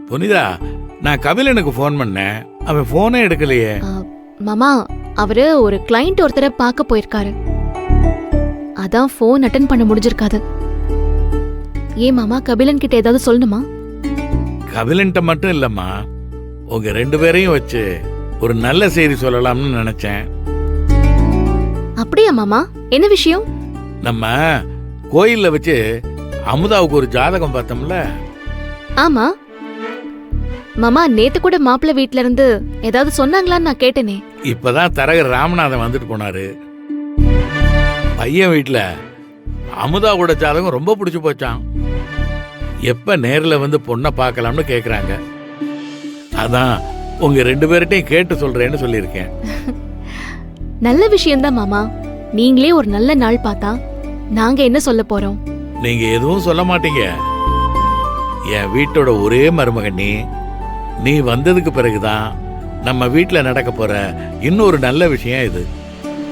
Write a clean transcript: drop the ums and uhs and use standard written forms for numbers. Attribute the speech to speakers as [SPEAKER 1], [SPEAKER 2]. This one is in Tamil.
[SPEAKER 1] புனிதா, நான் கபிலனுக்கு ஃபோன் பண்ணேன், அவன் ஃபோனே எடுக்கலையே.
[SPEAKER 2] மாமா, அவரு ஒரு கிளைண்ட் ஒருத்தரை பார்க்க போயிருக்காரு. அதான் ஃபோன் அட்டென்ட் பண்ண முடிஞ்சிருக்காது. ஏன் மாமா, கபிலன் கிட்ட ஏதாவது சொல்லணுமா?
[SPEAKER 1] கபிலன்ட்ட மட்டும் இல்லம்மா, உங்க 2 பேரையும் வச்சு ஒரு நல்ல செய்தி சொல்லலாம்னு நினைச்சேன்.
[SPEAKER 2] அப்படியா மாமா? என்ன விஷயம்?
[SPEAKER 1] நம்ம கோயில்ல வச்சு அமுதாவுக்கு ஒரு ஜாதகம் பார்த்தோம்ல.
[SPEAKER 2] ஆமா மாமா, நேத்து கூட மாப்பிள்ளை வீட்ல இருந்து ஏதாவது சொன்னாங்களான்னு நான் கேட்டேனே.
[SPEAKER 1] இப்பதான் தரகர் ராமநாதன் வந்துட்டு போனாரு. பையன் வீட்டுல அமுதாவோட ஜாதகம் ரொம்ப பிடிச்சு போச்சான். எப்ப நேர்ல வந்து பொண்ணை பார்க்கலாம்னு கேக்குறாங்க. அதான் உங்க 2 பேர்கிட்டையும் கேட்டு சொல்றேன்னு சொல்லியிருக்கேன்.
[SPEAKER 2] நல்ல விஷயம்தான் மாமா. நீங்களே ஒரு நல்ல நாள் பார்த்தா நாங்க என்ன சொல்ல போறோம்?
[SPEAKER 1] நீங்க எதுவும் சொல்ல மாட்டீங்க. என் வீட்டோட ஒரே மருமகன் நீ வந்ததுக்கு பிறகுதான் நம்ம வீட்டுல நடக்க போற இன்னொரு நல்ல விஷயம் இது.